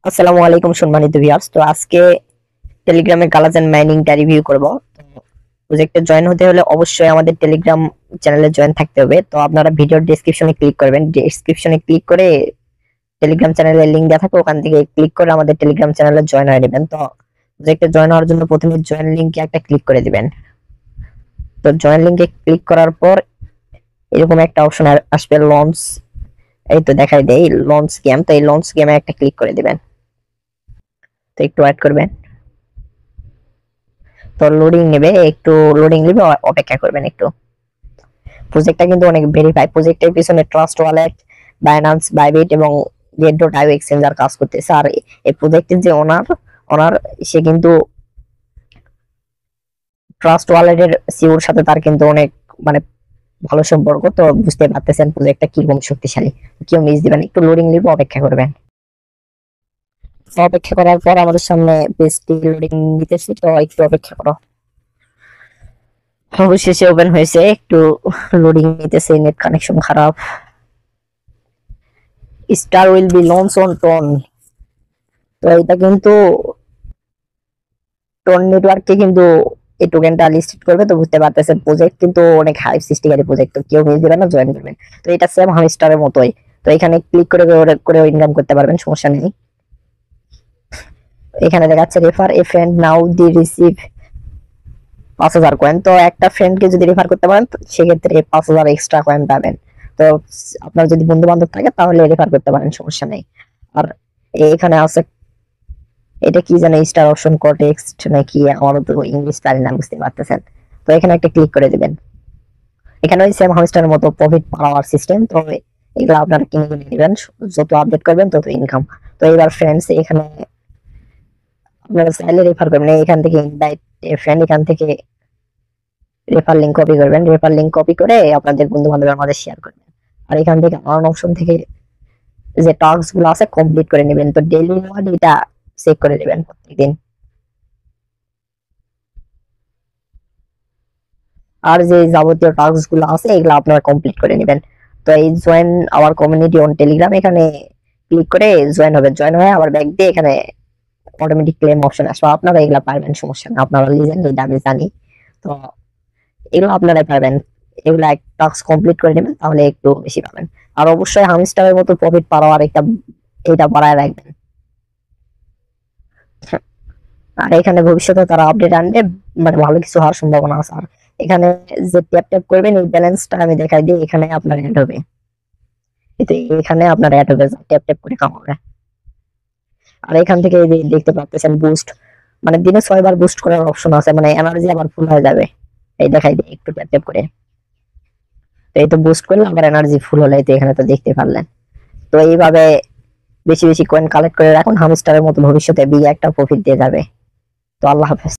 আসসালামু আলাইকুম সম্মানিত ভিউয়ার্স। তো আজকে টেলিগ্রামের কালাজান মাইনিংটা রিভিউ করব। প্রজেক্টে জয়েন হতে হলে অবশ্যই আমাদের টেলিগ্রাম চ্যানেলে জয়েন থাকতে হবে। তো আপনারা ভিডিওর ডেসক্রিপশনে ক্লিক করবেন, ডেসক্রিপশনে ক্লিক করে টেলিগ্রাম চ্যানেলের লিংক দেওয়া থাকবে, ওখান থেকে ক্লিক করে আমাদের টেলিগ্রাম চ্যানেলে জয়েন হয়ে নেবেন। তো প্রজেক্টে জয়েন হওয়ার জন্য প্রথমে জয়েন লিংকে একটা ক্লিক করে দিবেন। তো জয়েন লিংকে ক্লিক করার পর এরকম একটা অপশন আসবে, লঞ্চ। এই তো দেখাই দেয় লঞ্চ গেম। তো এই লঞ্চ গেমে একটা ক্লিক করে দিবেন। তো একটু ওয়েট করবেন, তো লোডিং নেবে, একটু লোডিং নেবে, অপেক্ষা করবেন একটু। প্রজেক্টটা কিন্তু অনেক ভেরিফাই। প্রজেক্টের পিছনে ট্রাস্ট ওয়ালেট, বাইন্যান্স, বাইবিট এবং গেট.আইও এক্সচেঞ্জার কাজ করতেছে। আর এই প্রজেক্টের যে ওনার ওনার সে কিন্তু ট্রাস্ট ওয়ালেটের সিওর সাথে তার কিন্তু অনেক মানে ভালো সম্পর্ক। তো বুঝতে পারতেছেন প্রজেক্টটা কিরকম শক্তিশালী। কেউ মিস দিবেন, একটু লোডিং নিবে, অপেক্ষা করবেন। তো অপেক্ষা করার পর আমাদের সামনে পেজটি লোডিং নিতেছে, তো একটু অপেক্ষা করো। অবশেষে ওপেন হয়েছে, একটু লোডিং নিতেছে, নেট কানেকশন খারাপ। Star will be launch on tone. তো এটা কিন্তু টোন নেটওয়ার্কে কিন্তু এই টোকেনটা লিস্টেড করবে। তো বুঝতে পারতেছেন প্রজেক্ট কিন্তু অনেক হাইপ সৃষ্টিকারী প্রজেক্ট। তো কেউ মিস দিবেন না, জয়েন করবেন। তো এটা সেম হামস্টারের মতোই। তো এখানে ক্লিক করে করে ইনকাম করতে পারবেন, সমস্যা নেই। এখানে দেখাচ্ছে refer a friend now the receive 5,000 coin. তো একটা ফ্রেন্ডকে যদি রেফার করতে পারেন সেক্ষেত্রে 5,000 এক্সট্রা কয়েন পাবেন। তো আপনার যদি বন্ধু বান্ধব থাকে তাহলে রেফার করতে পারেন, সমস্যা নেই। আর এখানে আছে, এটা কি জানে, স্টার অপশন কটেক্সট নাকি, আমারও তো ইংলিশ পারি না, বুঝতে পারতেছেন। তো এখানে একটা ক্লিক করে দিবেন। এখানে ওই সেম হামস্টারের মতো প্রফিট পাওয়ার সিস্টেম। তো এগুলো আপনারা কিনে কিনে নেবেন, যত আপডেট করবেন তত ইনকাম। তো এবার ফ্রেন্ডস, এখানে আপনারা চাইলে রেফার করবেন। এখান থেকে ইনভাইট ফ্রেন্ড, এখান থেকে রেফার লিংক কপি করবেন। রেফার লিংক কপি করে আপনাদের বন্ধু বান্ধবের মাঝে শেয়ার করবেন। আর এখান থেকে আর্ন অপশন থেকে যে টাস্ক গুলো আছে কমপ্লিট করে নেবেন। তো ডেইলি ওয়ান এটা চেক করে নেবেন প্রত্যেকদিন। আর যে যাবতীয় টাস্ক গুলো আছে এগুলো আপনারা কমপ্লিট করে নেবেন। তো এই join our community on Telegram, এখানে ক্লিক করে জয়েন হবে। জয়েন হয়ে আবার ব্যাক দিয়ে এখানে অটোমেটিক ক্লেম অপশন আসবে। আপনারা এগুলা পারবেন, সমস্যা না, আপনারা লিজেন্ড, এটা আমি জানি। তো এগুলো আপনারাই পারবেন। এগুলা এক টাস্ক কমপ্লিট করে নেবেন, তাহলে একটু বেশি পাবেন। আর অবশ্যই হামস্টারের মতো প্রফিট পাওয়ার একটা এটা বাড়ায় রাখবেন। আর এখানে ভবিষ্যতে তারা আপডেট আনবে, মানে ভালো কিছু হওয়ার সম্ভাবনা আছে। আর এখানে যে ট্যাপ ট্যাপ করবেন এই ব্যালেন্সটা আমি দেখাই দিই, এখানে আপনার অ্যাড হবে। এতে এখানে আপনার অ্যাড হবে, ট্যাপ ট্যাপ করে কামাবে। আর এখান থেকে এই যে দেখতে পাচ্ছেন বুস্ট, মানে দিনে 6 বার বুস্ট করার অপশন আছে, মানে এনার্জি আবার ফুল হয়ে যাবে। এই দেখাই দিই একটু ট্যাপ ট্যাপ করে। তো এই তো বুস্ট করলে আবার এনার্জি ফুল হলে, তো এখানে তো দেখতে পারলেন। তো এইভাবে বেশি বেশি কয়েন কালেক্ট করে রাখুন, হামস্টারের মতো ভবিষ্যতে বিয়ে একটা প্রফিট দিয়ে যাবে। তো আল্লাহ হাফেজ।